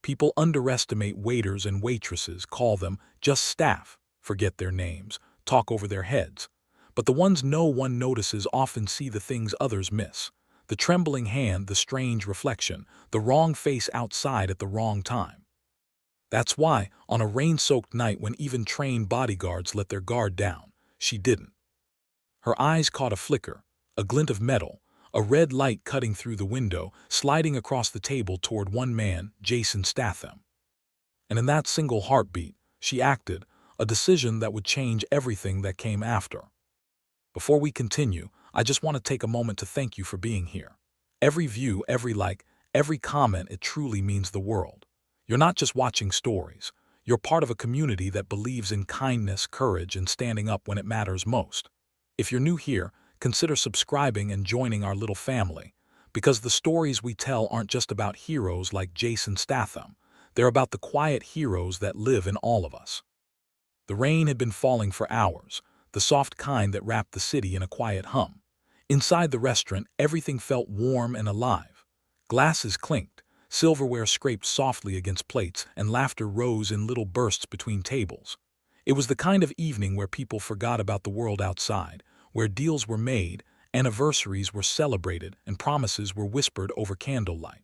People underestimate waiters and waitresses, call them just staff, forget their names, talk over their heads. But the ones no one notices often see the things others miss. The trembling hand, the strange reflection, the wrong face outside at the wrong time. That's why, on a rain-soaked night when even trained bodyguards let their guard down, she didn't. Her eyes caught a flicker, a glint of metal, a red light cutting through the window, sliding across the table toward one man, Jason Statham. And in that single heartbeat, she acted, a decision that would change everything that came after. Before we continue, I just want to take a moment to thank you for being here. Every view, every like, every comment, it truly means the world. You're not just watching stories. You're part of a community that believes in kindness, courage, and standing up when it matters most. If you're new here, consider subscribing and joining our little family, because the stories we tell aren't just about heroes like Jason Statham. They're about the quiet heroes that live in all of us. The rain had been falling for hours, the soft kind that wrapped the city in a quiet hum. Inside the restaurant, everything felt warm and alive. Glasses clinked, silverware scraped softly against plates, and laughter rose in little bursts between tables. It was the kind of evening where people forgot about the world outside, where deals were made, anniversaries were celebrated, and promises were whispered over candlelight.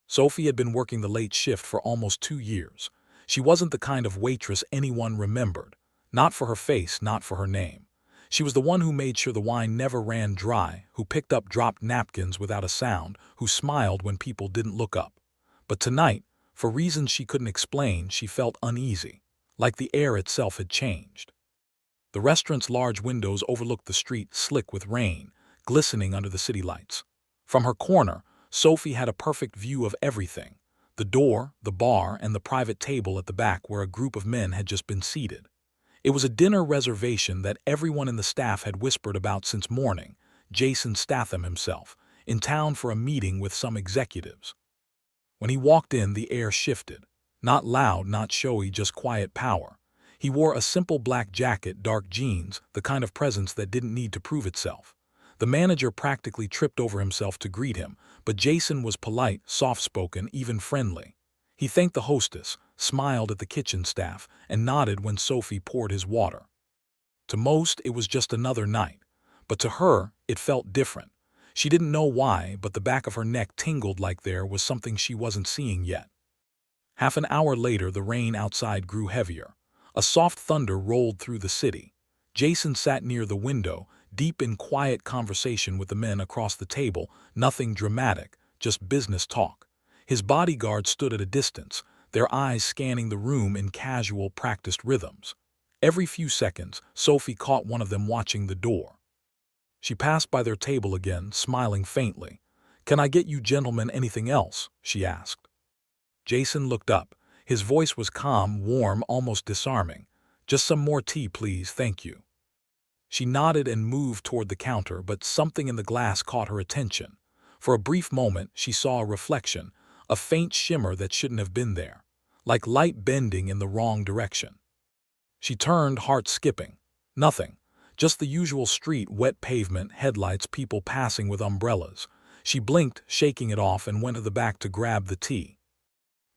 Sophie had been working the late shift for almost 2 years. She wasn't the kind of waitress anyone remembered. Not for her face, not for her name. She was the one who made sure the wine never ran dry, who picked up dropped napkins without a sound, who smiled when people didn't look up. But tonight, for reasons she couldn't explain, she felt uneasy, like the air itself had changed. The restaurant's large windows overlooked the street, slick with rain, glistening under the city lights. From her corner, Sophie had a perfect view of everything: the door, the bar, and the private table at the back where a group of men had just been seated. It was a dinner reservation that everyone in the staff had whispered about since morning. Jason Statham himself, in town for a meeting with some executives. When he walked in, the air shifted. Not loud, not showy, just quiet power. He wore a simple black jacket, dark jeans, the kind of presence that didn't need to prove itself. The manager practically tripped over himself to greet him, but Jason was polite, soft-spoken, even friendly. He thanked the hostess, smiled at the kitchen staff, and nodded when Sophie poured his water. To most, it was just another night. But to her, it felt different. She didn't know why, but the back of her neck tingled like there was something she wasn't seeing yet. Half an hour later, the rain outside grew heavier. A soft thunder rolled through the city. Jason sat near the window, deep in quiet conversation with the men across the table, nothing dramatic, just business talk. His bodyguards stood at a distance, their eyes scanning the room in casual, practiced rhythms. Every few seconds, Sophie caught one of them watching the door. She passed by their table again, smiling faintly. "Can I get you gentlemen anything else?" she asked. Jason looked up. His voice was calm, warm, almost disarming. "Just some more tea, please, thank you." She nodded and moved toward the counter, but something in the glass caught her attention. For a brief moment, she saw a reflection, a faint shimmer that shouldn't have been there, like light bending in the wrong direction. She turned, heart skipping. Nothing. Just the usual street, wet pavement, headlights, people passing with umbrellas. She blinked, shaking it off, and went to the back to grab the tea.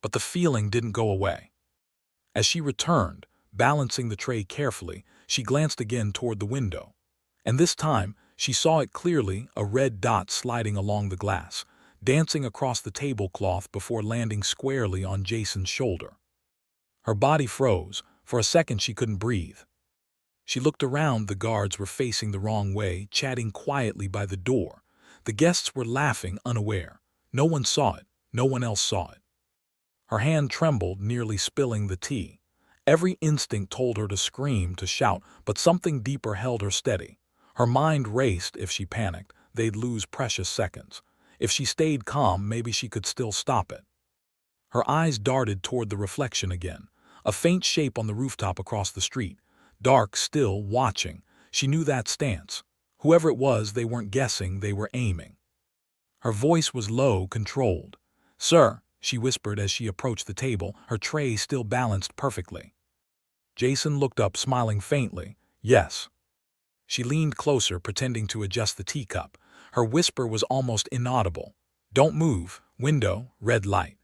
But the feeling didn't go away. As she returned, balancing the tray carefully, she glanced again toward the window. And this time, she saw it clearly, a red dot sliding along the glass, dancing across the tablecloth before landing squarely on Jason's shoulder. Her body froze. For a second she couldn't breathe. She looked around. The guards were facing the wrong way, chatting quietly by the door. The guests were laughing, unaware. No one saw it. No one else saw it. Her hand trembled, nearly spilling the tea. Every instinct told her to scream, to shout, but something deeper held her steady. Her mind raced. If she panicked, they'd lose precious seconds. If she stayed calm, maybe she could still stop it. Her eyes darted toward the reflection again, a faint shape on the rooftop across the street. Dark, still, watching. She knew that stance. Whoever it was, they weren't guessing, they were aiming. Her voice was low, controlled. "Sir," she whispered as she approached the table, her tray still balanced perfectly. Jason looked up, smiling faintly. "Yes." She leaned closer, pretending to adjust the teacup. Her whisper was almost inaudible. "Don't move. Window, red light."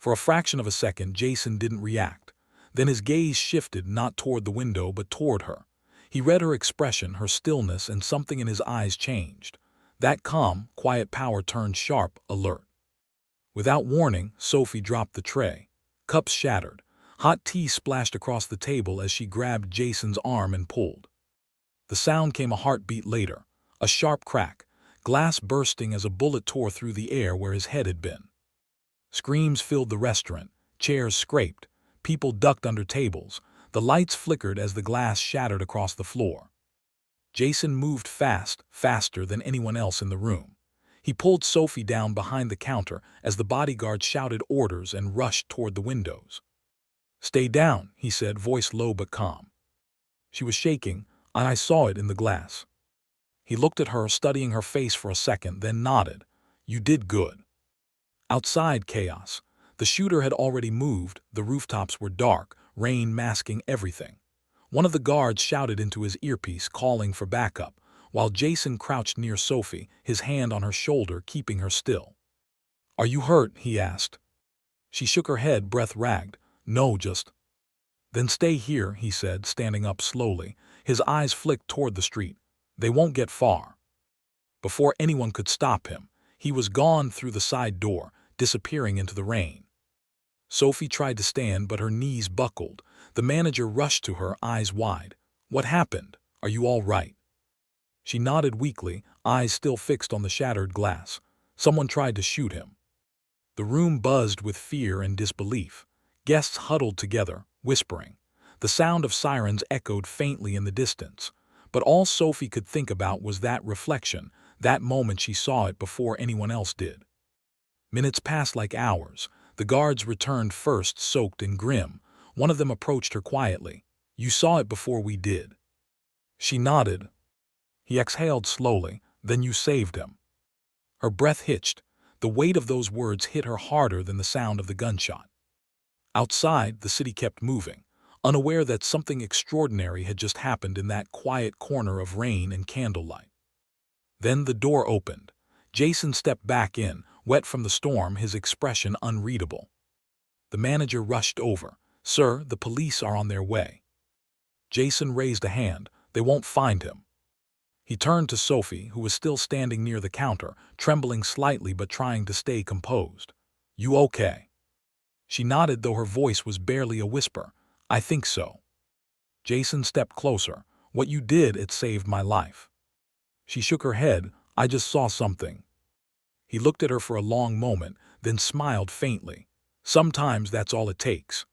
For a fraction of a second, Jason didn't react. Then his gaze shifted not toward the window but toward her. He read her expression, her stillness, and something in his eyes changed. That calm, quiet power turned sharp, alert. Without warning, Sophie dropped the tray. Cups shattered. Hot tea splashed across the table as she grabbed Jason's arm and pulled. The sound came a heartbeat later, a sharp crack, glass bursting as a bullet tore through the air where his head had been. Screams filled the restaurant, chairs scraped, people ducked under tables, the lights flickered as the glass shattered across the floor. Jason moved fast, faster than anyone else in the room. He pulled Sophie down behind the counter as the bodyguards shouted orders and rushed toward the windows. "Stay down," he said, voice low but calm. She was shaking, and I saw it in the glass. He looked at her, studying her face for a second, then nodded. "You did good." Outside, chaos. The shooter had already moved, the rooftops were dark, rain masking everything. One of the guards shouted into his earpiece, calling for backup, while Jason crouched near Sophie, his hand on her shoulder, keeping her still. "Are you hurt?" he asked. She shook her head, breath ragged. "No, just—" "Then stay here," he said, standing up slowly. His eyes flicked toward the street. "They won't get far." Before anyone could stop him, he was gone through the side door, disappearing into the rain. Sophie tried to stand, but her knees buckled. The manager rushed to her, eyes wide. "What happened? Are you all right?" She nodded weakly, eyes still fixed on the shattered glass. "Someone tried to shoot him." The room buzzed with fear and disbelief. Guests huddled together, whispering. The sound of sirens echoed faintly in the distance. But all Sophie could think about was that reflection, that moment she saw it before anyone else did. Minutes passed like hours. The guards returned first, soaked and grim. One of them approached her quietly. "You saw it before we did." She nodded. He exhaled slowly. "Then you saved him." Her breath hitched. The weight of those words hit her harder than the sound of the gunshot. Outside, the city kept moving, unaware that something extraordinary had just happened in that quiet corner of rain and candlelight. Then the door opened. Jason stepped back in, wet from the storm, his expression unreadable. The manager rushed over. "Sir, the police are on their way." Jason raised a hand. "They won't find him." He turned to Sophie, who was still standing near the counter, trembling slightly but trying to stay composed. "You okay?" She nodded, though her voice was barely a whisper. "I think so." Jason stepped closer. "What you did, it saved my life." She shook her head. "I just saw something." He looked at her for a long moment, then smiled faintly. "Sometimes that's all it takes."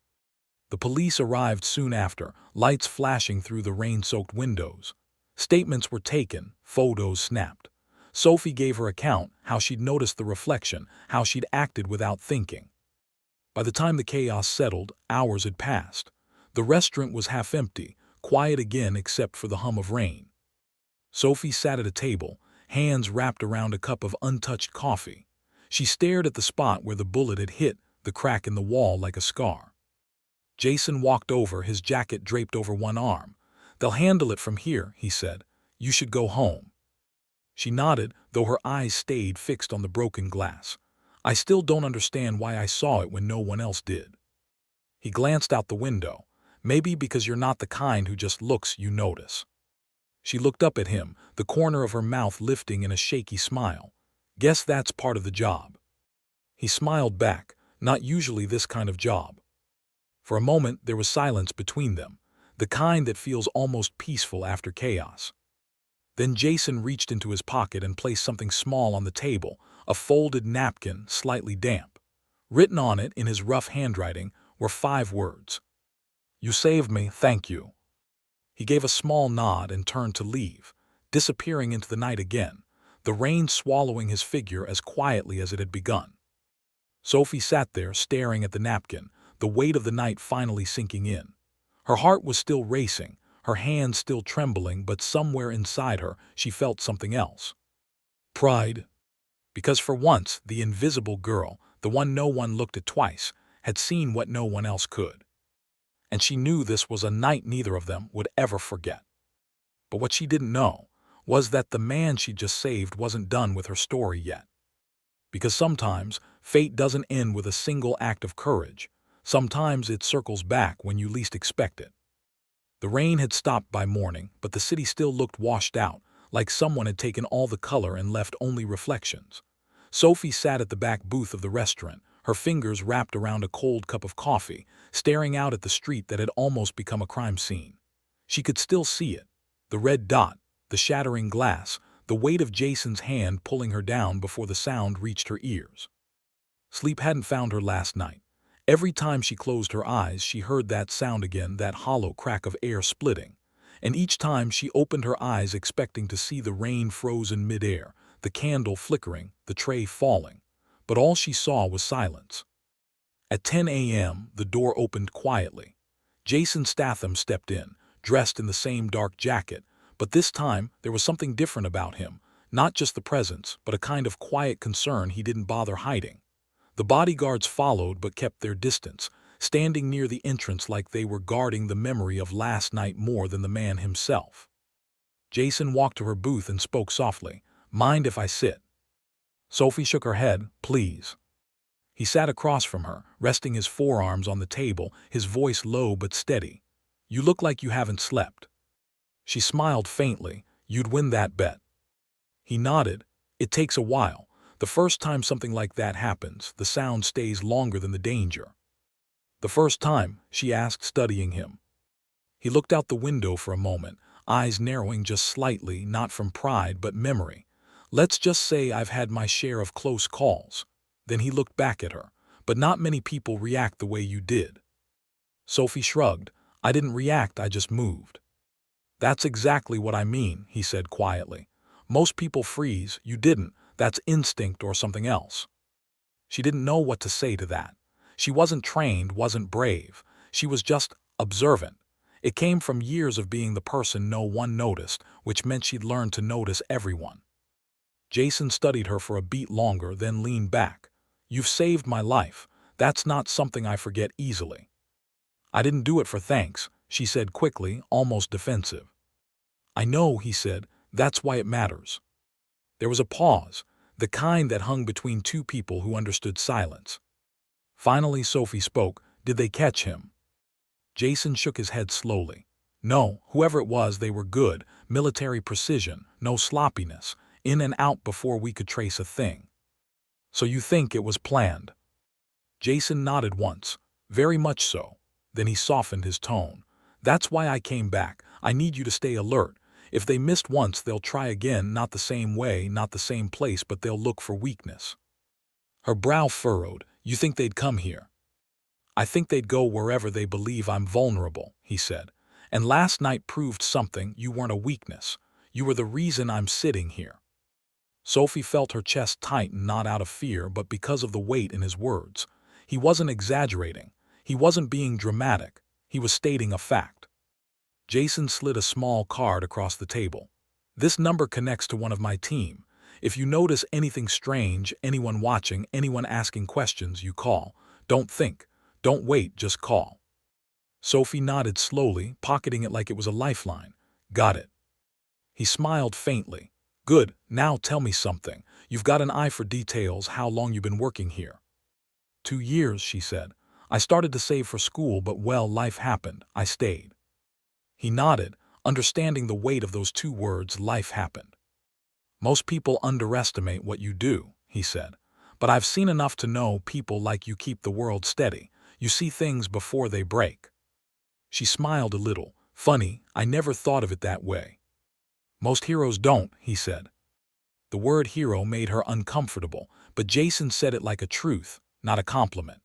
The police arrived soon after, lights flashing through the rain-soaked windows. Statements were taken, photos snapped. Sophie gave her account, how she'd noticed the reflection, how she'd acted without thinking. By the time the chaos settled, hours had passed. The restaurant was half empty, quiet again except for the hum of rain. Sophie sat at a table, hands wrapped around a cup of untouched coffee. She stared at the spot where the bullet had hit, the crack in the wall like a scar. Jason walked over, his jacket draped over one arm. "They'll handle it from here," he said. "You should go home." She nodded, though her eyes stayed fixed on the broken glass. "I still don't understand why I saw it when no one else did." He glanced out the window. "Maybe because you're not the kind who just looks, you notice." She looked up at him, the corner of her mouth lifting in a shaky smile. "Guess that's part of the job." He smiled back. "Not usually this kind of job." For a moment there was silence between them, the kind that feels almost peaceful after chaos. Then Jason reached into his pocket and placed something small on the table, a folded napkin, slightly damp. Written on it, in his rough handwriting, were 5 words. "You saved me, thank you." He gave a small nod and turned to leave, disappearing into the night again, the rain swallowing his figure as quietly as it had begun. Sophie sat there, staring at the napkin, the weight of the night finally sinking in. Her heart was still racing, her hands still trembling, but somewhere inside her she felt something else. Pride. Because for once, the invisible girl, the one no one looked at twice, had seen what no one else could. And she knew this was a night neither of them would ever forget. But what she didn't know was that the man she just saved wasn't done with her story yet. Because sometimes, fate doesn't end with a single act of courage. Sometimes it circles back when you least expect it. The rain had stopped by morning, but the city still looked washed out, like someone had taken all the color and left only reflections. Sophie sat at the back booth of the restaurant, her fingers wrapped around a cold cup of coffee, staring out at the street that had almost become a crime scene. She could still see it. The red dot, the shattering glass, the weight of Jason's hand pulling her down before the sound reached her ears. Sleep hadn't found her last night. Every time she closed her eyes, she heard that sound again, that hollow crack of air splitting. And each time she opened her eyes expecting to see the rain frozen midair, the candle flickering, the tray falling. But all she saw was silence. At 10 a.m., the door opened quietly. Jason Statham stepped in, dressed in the same dark jacket, but this time there was something different about him, not just the presence, but a kind of quiet concern he didn't bother hiding. The bodyguards followed but kept their distance, standing near the entrance like they were guarding the memory of last night more than the man himself. Jason walked to her booth and spoke softly, "Mind if I sit?" Sophie shook her head, "Please." He sat across from her, resting his forearms on the table, his voice low but steady. "You look like you haven't slept." She smiled faintly. "You'd win that bet." He nodded. "It takes a while. The first time something like that happens, the sound stays longer than the danger." "The first time?" she asked, studying him. He looked out the window for a moment, eyes narrowing just slightly, not from pride but memory. "Let's just say I've had my share of close calls." Then he looked back at her. "But not many people react the way you did." Sophie shrugged. "I didn't react, I just moved." "That's exactly what I mean," he said quietly. "Most people freeze, you didn't. That's instinct or something else." She didn't know what to say to that. She wasn't trained, wasn't brave. She was just observant. It came from years of being the person no one noticed, which meant she'd learned to notice everyone. Jason studied her for a beat longer, then leaned back. "You've saved my life. That's not something I forget easily." "I didn't do it for thanks," she said quickly, almost defensive. "I know," he said. "That's why it matters." There was a pause, the kind that hung between two people who understood silence. Finally Sophie spoke. "Did they catch him?" Jason shook his head slowly. "No, whoever it was, they were good, military precision, no sloppiness, in and out before we could trace a thing." "So you think it was planned?" Jason nodded once. "Very much so." Then he softened his tone. "That's why I came back. I need you to stay alert. If they missed once, they'll try again, not the same way, not the same place, but they'll look for weakness." Her brow furrowed. "You think they'd come here?" "I think they'd go wherever they believe I'm vulnerable," he said. "And last night proved something. You weren't a weakness. You were the reason I'm sitting here." Sophie felt her chest tighten, not out of fear, but because of the weight in his words. He wasn't exaggerating. He wasn't being dramatic. He was stating a fact. Jason slid a small card across the table. "This number connects to one of my team. If you notice anything strange, anyone watching, anyone asking questions, you call. Don't think. Don't wait, just call." Sophie nodded slowly, pocketing it like it was a lifeline. "Got it." He smiled faintly. "Good, now tell me something. You've got an eye for details. How long you been working here?" 2 years, she said. "I started to save for school, but well, life happened. I stayed." He nodded, understanding the weight of those 2 words, life happened. "Most people underestimate what you do," he said. "But I've seen enough to know people like you keep the world steady. You see things before they break." She smiled a little. "Funny, I never thought of it that way." "Most heroes don't," he said. The word hero made her uncomfortable, but Jason said it like a truth, not a compliment.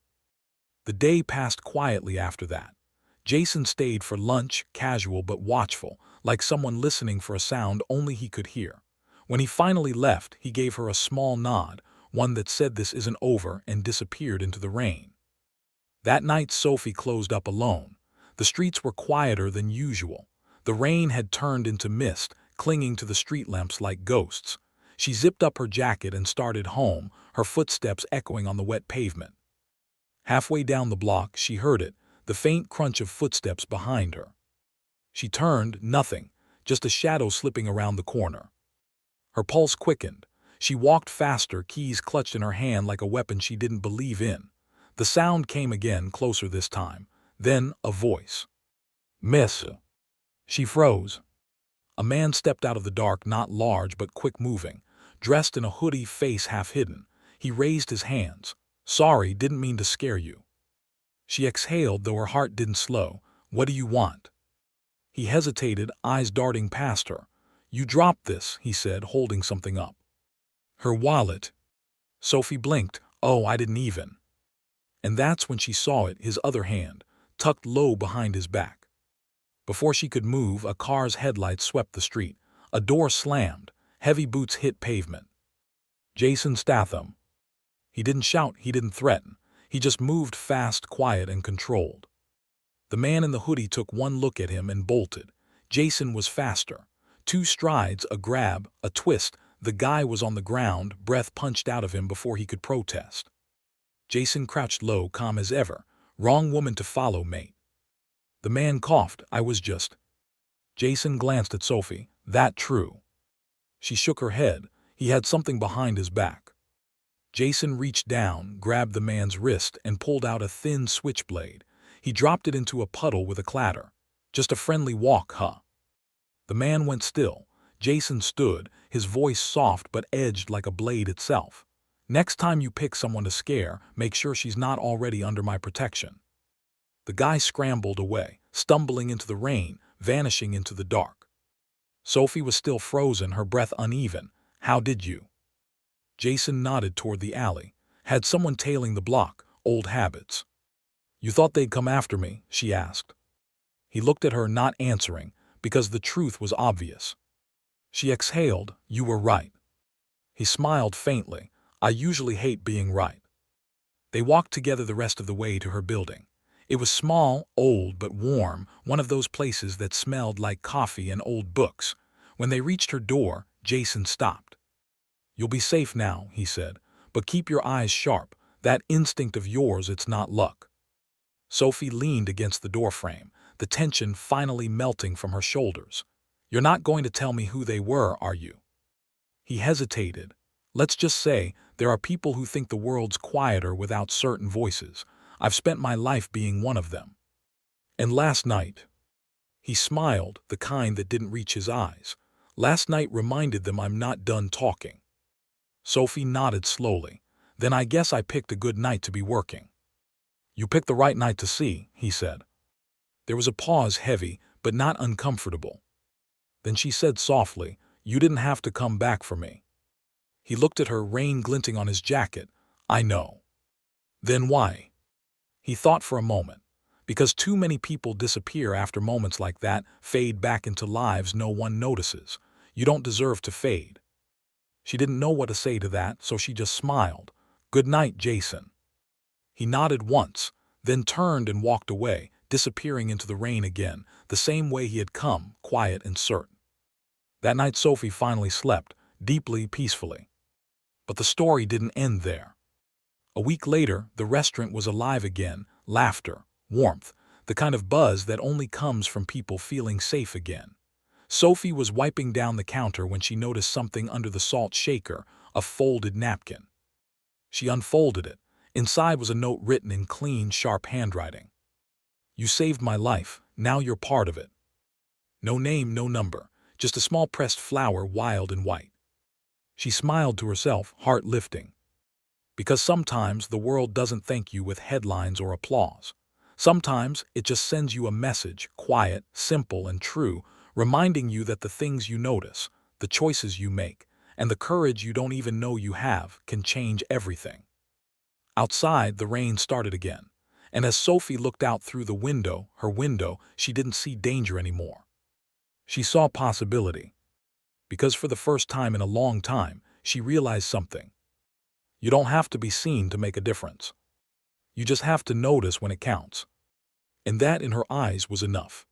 The day passed quietly after that. Jason stayed for lunch, casual but watchful, like someone listening for a sound only he could hear. When he finally left, he gave her a small nod, one that said this isn't over, and disappeared into the rain. That night Sophie closed up alone. The streets were quieter than usual. The rain had turned into mist, clinging to the street lamps like ghosts. She zipped up her jacket and started home, her footsteps echoing on the wet pavement. Halfway down the block, she heard it, the faint crunch of footsteps behind her. She turned, nothing, just a shadow slipping around the corner. Her pulse quickened. She walked faster, keys clutched in her hand like a weapon she didn't believe in. The sound came again, closer this time. Then a voice. "Miss." She froze. A man stepped out of the dark, not large but quick-moving, dressed in a hoodie, face half hidden. He raised his hands. "Sorry, didn't mean to scare you." She exhaled, though her heart didn't slow. "What do you want?" He hesitated, eyes darting past her. "You dropped this," he said, holding something up. "Her wallet." Sophie blinked. "Oh, I didn't even." And that's when she saw it, his other hand, tucked low behind his back. Before she could move, a car's headlights swept the street. A door slammed. Heavy boots hit pavement. Jason Statham. He didn't shout, he didn't threaten. He just moved fast, quiet, and controlled. The man in the hoodie took one look at him and bolted. Jason was faster. 2 strides, a grab, a twist. The guy was on the ground, breath punched out of him before he could protest. Jason crouched low, calm as ever. "Wrong woman to follow, mate." The man coughed. "I was just—" Jason glanced at Sophie. "That true?" She shook her head. He had something behind his back. Jason reached down, grabbed the man's wrist, and pulled out a thin switchblade. He dropped it into a puddle with a clatter. "Just a friendly walk, huh?" The man went still. Jason stood, his voice soft but edged like a blade itself. "Next time you pick someone to scare, make sure she's not already under my protection." The guy scrambled away, stumbling into the rain, vanishing into the dark. Sophie was still frozen, her breath uneven. "How did you?" Jason nodded toward the alley. "Had someone tailing the block, old habits." "You thought they'd come after me?" she asked. He looked at her, not answering, because the truth was obvious. She exhaled. "You were right." He smiled faintly. "I usually hate being right." They walked together the rest of the way to her building. It was small, old, but warm, one of those places that smelled like coffee and old books. When they reached her door, Jason stopped. "You'll be safe now," he said, "but keep your eyes sharp. That instinct of yours, it's not luck." Sophie leaned against the doorframe, the tension finally melting from her shoulders. "You're not going to tell me who they were, are you?" He hesitated. "Let's just say there are people who think the world's quieter without certain voices. I've spent my life being one of them. And last night—" He smiled, the kind that didn't reach his eyes. "Last night reminded them I'm not done talking." Sophie nodded slowly. "Then I guess I picked a good night to be working." "You picked the right night to see," he said. There was a pause, heavy, but not uncomfortable. Then she said softly, "You didn't have to come back for me." He looked at her, rain glinting on his jacket. "I know." "Then why?" He thought for a moment. "Because too many people disappear after moments like that, fade back into lives no one notices. You don't deserve to fade." She didn't know what to say to that, so she just smiled. "Good night, Jason." He nodded once, then turned and walked away, disappearing into the rain again, the same way he had come, quiet and certain. That night Sophie finally slept, deeply, peacefully. But the story didn't end there. A week later, the restaurant was alive again, laughter, warmth, the kind of buzz that only comes from people feeling safe again. Sophie was wiping down the counter when she noticed something under the salt shaker, a folded napkin. She unfolded it. Inside was a note written in clean, sharp handwriting. "You saved my life, now you're part of it." No name, no number, just a small pressed flower, wild and white. She smiled to herself, heart lifting. Because sometimes the world doesn't thank you with headlines or applause. Sometimes it just sends you a message, quiet, simple, and true, reminding you that the things you notice, the choices you make, and the courage you don't even know you have can change everything. Outside, the rain started again, and as Sophie looked out through the window, her window, she didn't see danger anymore. She saw possibility. Because for the first time in a long time, she realized something. You don't have to be seen to make a difference. You just have to notice when it counts. And that in her eyes was enough.